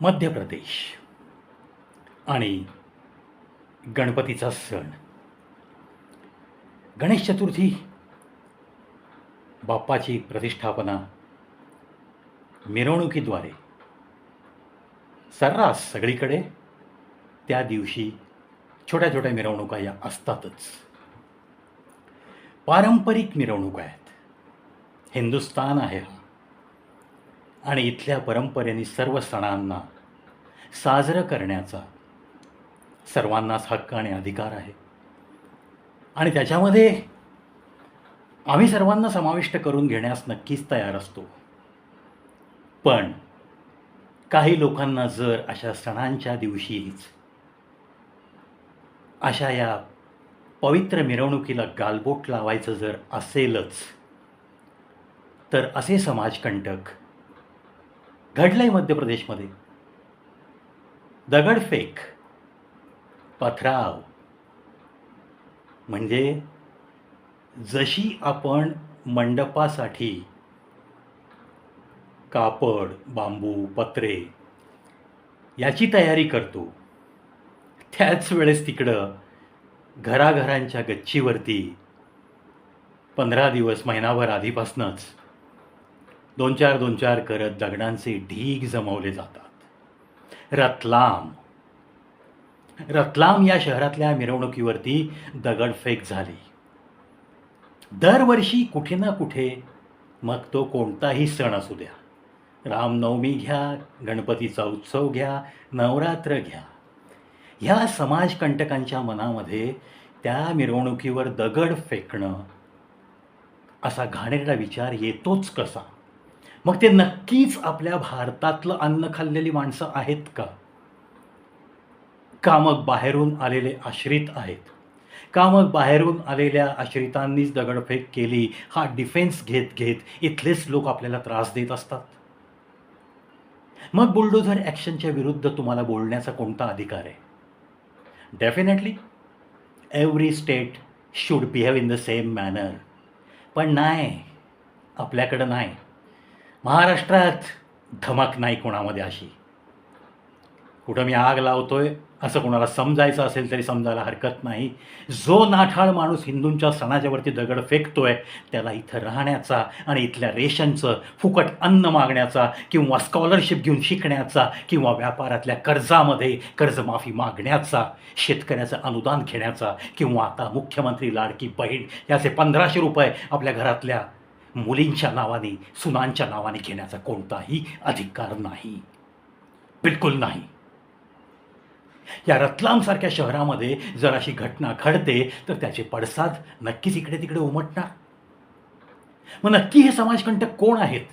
मध्य प्रदेश आणि गणपतीचा सण. गणेश चतुर्थी, बाप्पाची प्रतिष्ठापना मिरवणुकीद्वारे सर्रास सगळीकडे त्या दिवशी छोट्या छोट्या मिरवणुका या असतातच. पारंपरिक मिरवणुका आहेत. हिंदुस्तान आहे हा, आणि इथल्या परंपरेने सर्व सणांना साजरं करण्याचा सर्वांनाच हक्क आणि अधिकार आहे. आणि त्याच्यामध्ये आम्ही सर्वांना समाविष्ट करून घेण्यास नक्कीच तयार असतो. पण काही लोकांना जर अशा सणांच्या दिवशीच अशा या पवित्र मिरवणुकीला गालबोट लावायचं जर असेलच, तर असे समाजकंटक घडलंय मध्य प्रदेशमध्ये. दगडफेक, पथराव, म्हणजे जशी आपण मंडपासाठी कापड, बांबू, पत्रे याची तयारी करतो, त्याच वेळेस तिकडं घराघरांच्या गच्चीवरती 15 दिवस, महिनाभर आधीपासूनच 2-4 करत दगडांचे ढीग जमवले जातात. रतलाम या शहरातल्या मिरवणुकीवरती दगडफेक झाली. दरवर्षी कुठे ना कुठे, मग तो कोणताही सण असू द्या, रामनवमी घ्या, गणपतीचा उत्सव घ्या, नवरात्र घ्या, ह्या समाजकंटकांच्या मनामध्ये त्या मिरवणुकीवर दगड फेकणं असा घाणेरडा विचार येतोच कसा? मग ते नक्कीच आपल्या भारतातलं अन्न खाल्लेली माणसं आहेत का? का मग बाहेरून आलेले आश्रित आहेत? का मग बाहेरून आलेल्या आश्रितांनीच दगडफेक केली हा डिफेन्स घेत घेत इथलेच लोक आपल्याला त्रास देत असतात? मग बुलडोझर ॲक्शनच्या विरुद्ध तुम्हाला बोलण्याचा कोणता अधिकार आहे? Definitely every state should behave in the same manner. पण नाही, आपल्याकडं नाही. महाराष्ट्रात धमक नाही कोणामध्ये अशी. कुठं मी आग लावतोय असं कोणाला समजायचं असेल तरी समजायला हरकत नाही. जो नाठाळ माणूस हिंदूंच्या सणाच्यावरती दगड फेकतोय त्याला इथं राहण्याचा आणि इथल्या रेशनचं फुकट अन्न मागण्याचा किंवा स्कॉलरशिप घेऊन शिकण्याचा किंवा व्यापारातल्या कर्जामध्ये कर्जमाफी मागण्याचा, शेतकऱ्याचं अनुदान घेण्याचा किंवा आता मुख्यमंत्री लाडकी बहीण याचे 1500 रुपये आपल्या घरातल्या मुलींच्या नावाने, सुनांच्या नावाने घेण्याचा कोणताही अधिकार नाही. बिलकुल नाही. या रतलामसारख्या शहरामध्ये जर अशी घटना घडते तर त्याचे पडसाद नक्कीच इकडे तिकडे उमटणार. मग नक्की हे समाजकंटक कोण आहेत?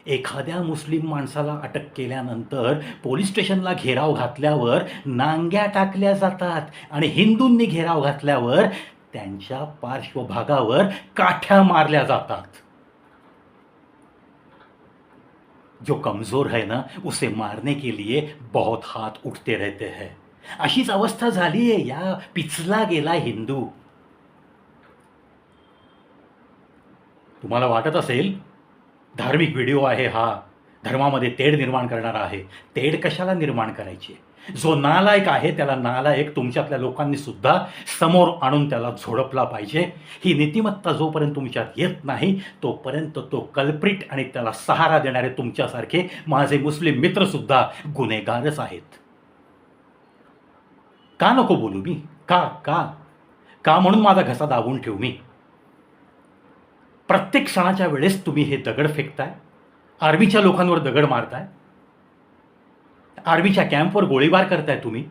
एखाद्या मुस्लिम माणसाला अटक केल्यानंतर पोलीस स्टेशनला घेराव घातल्यावर नांग्या टाकल्या जातात आणि हिंदूंनी घेराव घातल्यावर त्यांच्या पार्श्वभागावर काठ्या मारल्या जातात. जो कमज़ोर है ना, उसे मारने के लिए बहुत हाथ उठते रहते हैं. अशीच अवस्था झाली आहे या पिचला गेला हिंदू. तुम्हाला वाटत असेल धार्मिक व्हिडिओ आहे हा, धर्मामध्ये तेढ निर्माण करणारा आहे. तेढ कशाला निर्माण करायची? जो नालायक आहे त्याला नालायक तुमच्यातल्या लोकांनी सुद्धा समोर आणून त्याला झोडपला पाहिजे. ही नीतिमत्ता जोपर्यंत तुमच्यात येत नाही तोपर्यंत तो कल्प्रिट आणि त्याला सहारा देणारे तुमच्यासारखे माझे मुस्लिम मित्रसुद्धा गुन्हेगारच आहेत. का नको बोलू मी? का का का म्हणून माझा घसा दाबून ठेवू मी? प्रत्येक सणाच्या वेळेस तुम्ही हे दगड फेकताय, आर्मीच्या लोकांवर दगड मारताय, आर्मीच्या कॅम्पवर गोळीबार करताय तुम्ही,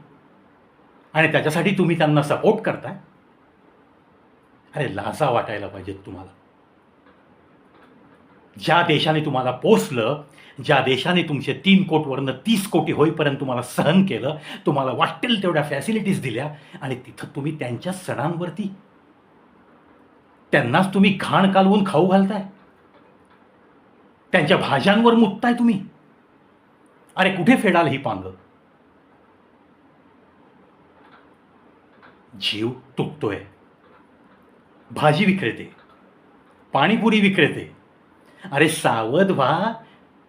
आणि त्याच्यासाठी तुम्ही त्यांना सपोर्ट करताय. अरे लाजा वाटायला पाहिजेत तुम्हाला. ज्या देशाने तुम्हाला पोसलं, ज्या देशाने तुमचे 3 कोटीवरनं 30 कोटी होईपर्यंत तुम्हाला सहन केलं, तुम्हाला वाटेल तेवढ्या फॅसिलिटीज दिल्या, आणि तिथं तुम्ही त्यांच्या सणांवरती त्यांनाच तुम्ही घाण कालवून खाऊ घालताय, त्यांच्या भाज्यांवर मुतताय तुम्ही. अरे कुठे फेडाल ही पांग? जीव तुटतोय. भाजी विक्रेते, पाणीपुरी विक्रेते, अरे सावध व्हा.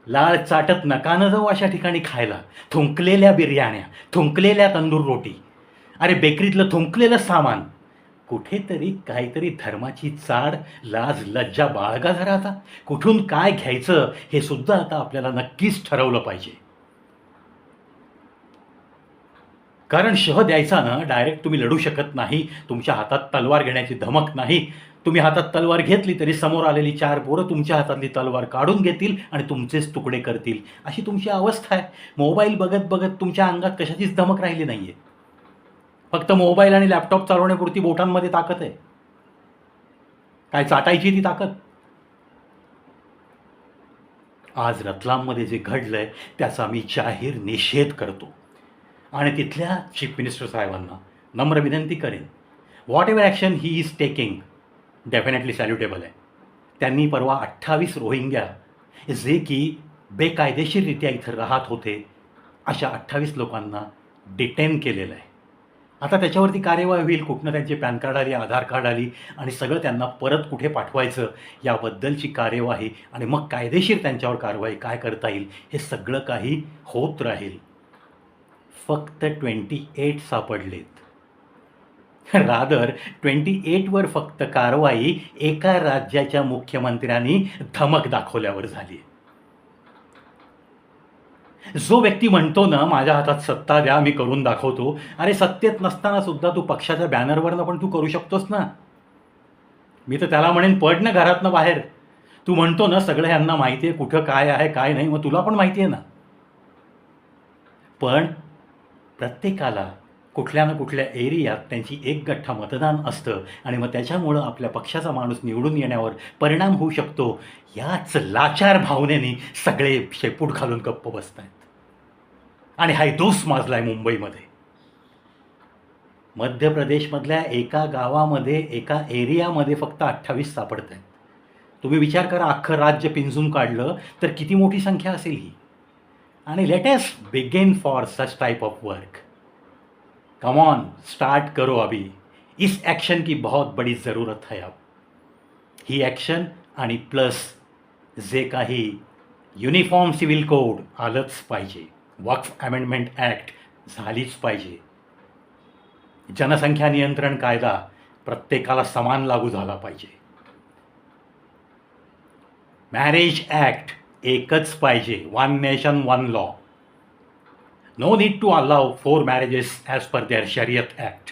लाळ चाटत नकानं जाऊ अशा ठिकाणी खायला. थुंकलेल्या बिर्याण्या, थुंकलेल्या तंदूर रोटी, अरे बेकरीतलं थुंकलेलं सामान. कुठेतरी काहीतरी धर्माची चाड, लाज, लज्जा बाळगा जरा आता. कुठून काय घ्यायचं हे सुद्धा आता आपल्याला नक्कीच ठरवलं पाहिजे. कारण शह द्यायचा ना, डायरेक्ट तुम्ही लढू शकत नाही. तुमच्या हातात तलवार घेण्याची धमक नाही. तुम्ही हातात तलवार घेतली तरी समोर आलेली 4 पोरं तुमच्या हातातली तलवार काढून घेतील आणि तुमचेच तुकडे करतील. अशी तुमची अवस्था आहे. मोबाईल बघत बघत तुमच्या अंगात कशाचीच धमक राहिली नाही आहे. फक्त मोबाईल आणि लॅपटॉप चालवण्यापुरती बोटांमध्ये ताकद आहे. काय चाटायची ती ताकद. आज रतलाममध्ये जे घडलंय त्याचा मी जाहीर निषेध करतो आणि तिथल्या चीफ मिनिस्टर साहेबांना नम्र विनंती करेन, whatever action he is taking definitely salutable आहे. त्यांनी परवा 28 रोहिंग्या जे की बेकायदेशीररित्या इथं राहत होते अशा 28 लोकांना डिटेन केलेलं आहे. आता त्याच्यावरती कार्यवाही होईल. कुठनं त्यांचे पॅन कार्ड आली, आधार कार्ड आली आणि सगळं त्यांना परत कुठे पाठवायचं याबद्दलची कार्यवाही आणि मग कायदेशीर त्यांच्यावर कारवाई काय करता येईल हे सगळं काही होत राहील. फक्त 28 सापडलेत. रादर 28वर फक्त कारवाई एका राज्याच्या मुख्यमंत्र्यांनी धमक दाखवल्यावर झाली. जो व्यक्ती म्हणतो ना, माझ्या हातात सत्ता द्या, मी करून दाखवतो. अरे सत्तेत नसताना सुद्धा तू पक्षाच्या बॅनरवरनं पण तू करू शकतोस ना. मी तर त्याला म्हणेन, पड ना घरातनं बाहेर. तू म्हणतो ना सगळं यांना माहिती आहे कुठं काय आहे काय नाही, मग तुला पण माहिती आहे ना. पण प्रत्येकाला कुठल्या ना कुठल्या एरियात त्यांची एक गठ्ठा मतदान असतं आणि मग त्याच्यामुळं आपल्या पक्षाचा माणूस निवडून येण्यावर परिणाम होऊ शकतो. याच लाचार भावनेने सगळे शेपूट घालून गप्प बसत आहेत आणि हैदोस माजलाय मुंबईमध्ये. मध्य प्रदेशमधल्या एका गावामध्ये एका एरियामध्ये फक्त 28 सापडत आहेत. तुम्ही विचार करा, अख्खं राज्य पिंजून काढलं तर किती मोठी संख्या असेल ही. आणि let us begin for such type of work. Come on, start करो अभी. इस एक्शन की बहुत बड़ी ज़रूरत है अब. ही ॲक्शन आणि प्लस जे काही युनिफॉर्म सिव्हिल कोड आलंच पाहिजे. वक्फ अमेंडमेंट ॲक्ट झालीच पाहिजे. जनसंख्या नियंत्रण कायदा प्रत्येकाला समान लागू झाला पाहिजे. मॅरेज ॲक्ट एकच पाहिजे, 1 nation 1 law. No need to allow 4 marriages as per their शरीयत ॲक्ट.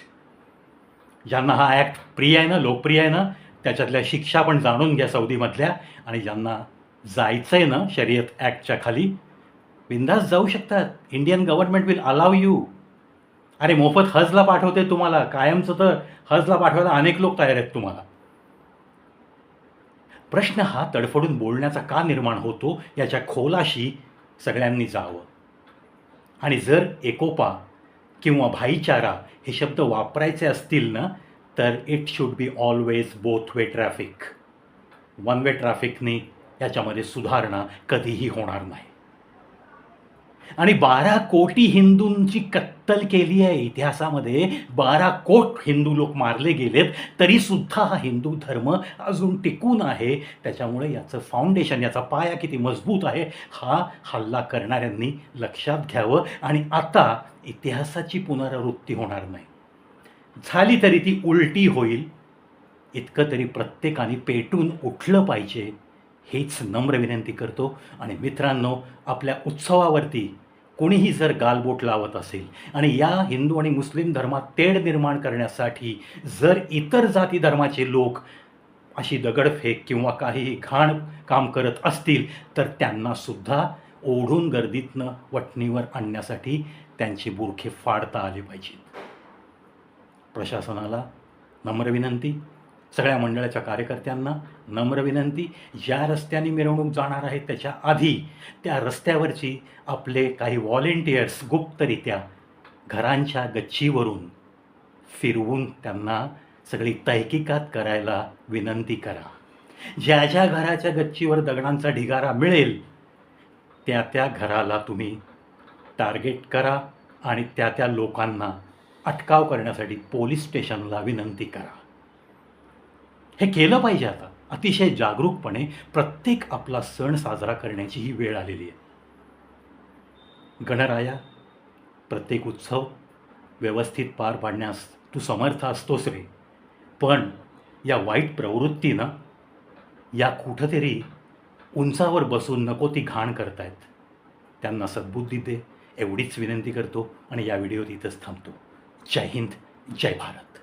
ज्यांना हा ॲक्ट प्रिय आहे ना, लोकप्रिय आहे ना, त्याच्यातल्या शिक्षा पण जाणून घ्या सौदीमधल्या. आणि ज्यांना जायचं आहे ना शरीयत ॲक्टच्या खाली, बिंदास जाऊ शकतात. Indian government will allow you. अरे मोफत हजला पाठवते तुम्हाला, कायमचं तर हजला पाठवायला अनेक लोक तयार आहेत तुम्हाला. प्रश्न हा तडफडून बोलण्याचा का निर्माण होतो याच्या खोलाशी सगळ्यांनी जावं. आणि जर एकोपा किंवा भाईचारा हे शब्द वापरायचे असतील ना, तर it should be always both way traffic. 1 वे ट्रॅफिकने याच्यामध्ये सुधारणा कधीही होणार नाही. आणि 12 कोटी हिंदूंची कत्तल केली आहे इतिहासामध्ये. 12 कोट हिंदू लोक मारले गेलेत, तरीसुद्धा हा हिंदू धर्म अजून टिकून आहे. त्याच्यामुळे याचं फाउंडेशन, याचा पाया किती मजबूत आहे हा हल्ला करणाऱ्यांनी लक्षात घ्यावं. आणि आता इतिहासाची पुनरावृत्ती होणार नाही. झाली तरी ती उलटी होईल. इतकं तरी प्रत्येकाने पेटून उठलं पाहिजे, हेच नम्र विनंती करतो. आणि मित्रांनो, आपल्या उत्सवावरती कोणीही जर गालबोट लावत असेल आणि या हिंदू आणि मुस्लिम धर्मात तेढ निर्माण करण्यासाठी जर इतर जाती धर्माचे लोक अशी दगडफेक किंवा काहीही घाण काम करत असतील, तर त्यांनासुद्धा ओढून गर्दीतनं वठणीवर आणण्यासाठी त्यांचे बुरखे फाडता आले पाहिजेत. प्रशासनाला नम्र विनंती, सगळ्या मंडळाच्या कार्यकर्त्यांना नम्र विनंती, ज्या रस्त्याने मिरवणूक जाणार आहे त्याच्या आधी त्या रस्त्यावरची आपले काही व्हॉलेंटियर्स गुप्तरित्या घरांच्या गच्चीवरून फिरवून त्यांना सगळी तहकीकात करायला विनंती करा. ज्या ज्या घराच्या गच्चीवर दगडांचा ढिगारा मिळेल त्या त्या घराला तुम्ही टार्गेट करा आणि त्या त्या लोकांना अटकाव करण्यासाठी पोलीस स्टेशनला विनंती करा. हे केलं पाहिजे आता. अतिशय जागरूकपणे प्रत्येक आपला सण साजरा करण्याची ही वेळ आलेली आहे. गणराया, प्रत्येक उत्सव व्यवस्थित पार पाडण्यास तू समर्थ असतोस रे. पण या वाईट प्रवृत्तीनं या कुठंतरी उंचावर बसून नको ती घाण करतायत. त्यांना सद्बुद्धी दे एवढीच विनंती करतो आणि या व्हिडिओत इथंच थांबतो. जय हिंद, जय भारत.